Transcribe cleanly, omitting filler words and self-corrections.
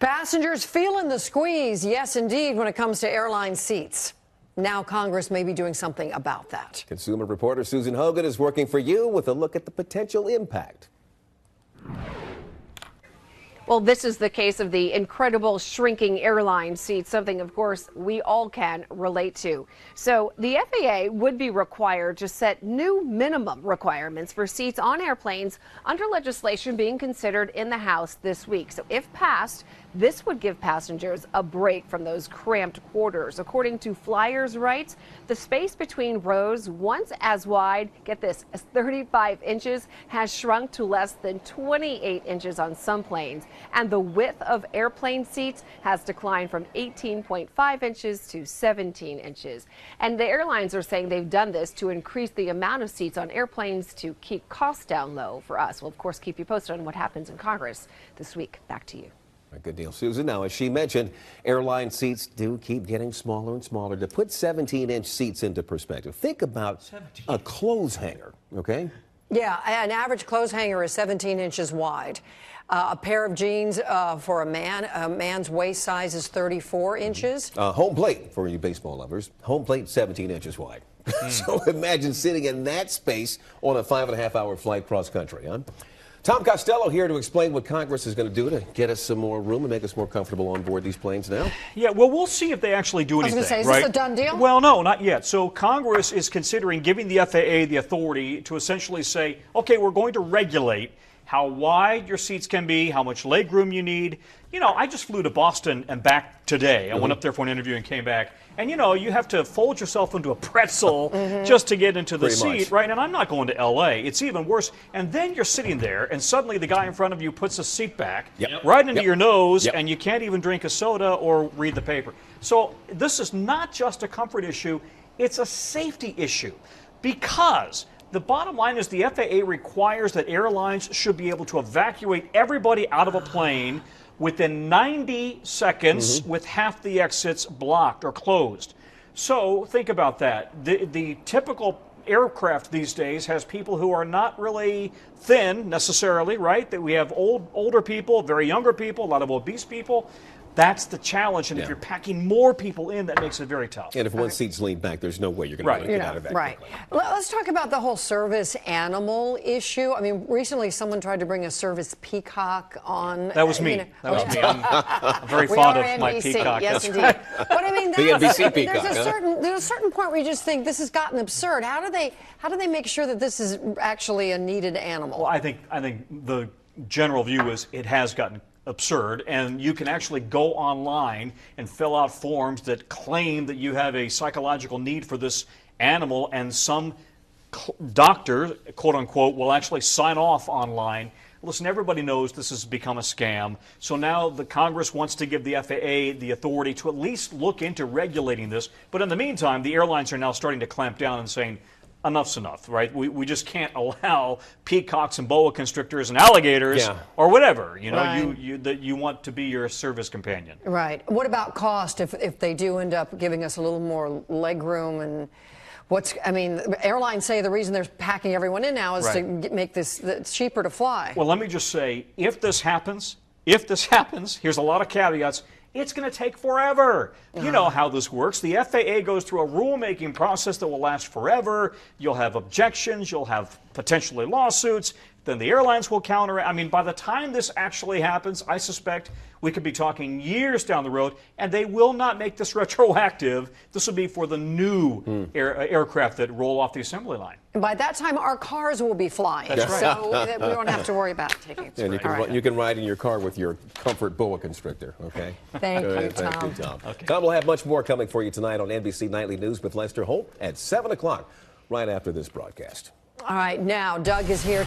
Passengers feeling the squeeze, yes, indeed, when it comes to airline seats. Now Congress may be doing something about that. Consumer reporter Susan Hogan is working for you with a look at the potential impact. Well, this is the case of the incredible shrinking airline seats, something, of course, we all can relate to. So the FAA would be required to set new minimum requirements for seats on airplanes under legislation being considered in the House this week. So if passed, this would give passengers a break from those cramped quarters. According to Flyers' Rights, the space between rows, once as wide, get this, as 35 inches, has shrunk to less than 28 inches on some planes. And the width of airplane seats has declined from 18.5 inches to 17 inches. And the airlines are saying they've done this to increase the amount of seats on airplanes to keep costs down low for us. We'll, of course, keep you posted on what happens in Congress this week. Back to you. Good deal, Susan. Now, as she mentioned, airline seats do keep getting smaller and smaller. To put 17-inch seats into perspective, think about a clothes hanger, okay? Yeah, an average clothes hanger is 17 inches wide. A pair of jeans for a man's waist size is 34 inches. Home plate, for you baseball lovers, home plate 17 inches wide. So imagine sitting in that space on a 5.5-hour flight cross country, huh? Tom Costello here to explain what Congress is going to do to get us some more room and make us more comfortable on board these planes now. Yeah, well, we'll see if they actually do anything. I was going to say, is right? this a done deal? Well, no, not yet. So Congress is considering giving the FAA the authority to essentially say, okay, we're going to regulate how wide your seats can be, how much leg room you need. You know, I just flew to Boston and back today. I went up there for an interview and came back. And, you know, you have to fold yourself into a pretzel just to get into the seat, right? And I'm not going to L.A. It's even worse. And then you're sitting there, and suddenly the guy in front of you puts a seat back right into your nose, and you can't even drink a soda or read the paper. So this is not just a comfort issue. It's a safety issue because the bottom line is the FAA requires that airlines should be able to evacuate everybody out of a plane within 90 seconds with half the exits blocked or closed. So think about that. The typical aircraft these days has people who are not really thin necessarily, right? That we have older people, very younger people, a lot of obese people. That's the challenge, and if you're packing more people in, that makes it very tough. And if one seat's leaned back, there's no way you're going to get out of that. Right. Let's talk about the whole service animal issue. I mean, recently someone tried to bring a service peacock on. That was me. That was me. I'm very fond of my peacock. Yes, indeed. But I mean, the NBC peacock. There's a certain point where you just think this has gotten absurd. How do they make sure that this is actually a needed animal? Well, I think the general view is it has gotten absurd, and you can actually go online and fill out forms that claim that you have a psychological need for this animal, and some doctor, quote unquote, will actually sign off online. Listen, everybody knows this has become a scam, so now the Congress wants to give the FAA the authority to at least look into regulating this, but in the meantime, the airlines are now starting to clamp down and saying, enough's enough, right? We just can't allow peacocks and boa constrictors and alligators or whatever, you know, that you want to be your service companion. Right. What about cost if they do end up giving us a little more leg room? And I mean, airlines say the reason they're packing everyone in now is to make this cheaper to fly. Well, let me just say, if this happens, here's a lot of caveats. It's going to take forever. You know how this works. The FAA goes through a rulemaking process that will last forever. You'll have objections. You'll have potentially lawsuits. Then the airlines will counter it. I mean, by the time this actually happens, I suspect we could be talking years down the road, and they will not make this retroactive. This will be for the new aircraft that roll off the assembly line. And by that time, our cars will be flying. That's right. So we don't have to worry about taking it. And you can ride in your car with your comfort boa constrictor, okay? Thank you, Tom. Thank you, Tom. Okay. Tom will have much more coming for you tonight on NBC Nightly News with Lester Holt at 7 o'clock, right after this broadcast. All right, now Doug is here.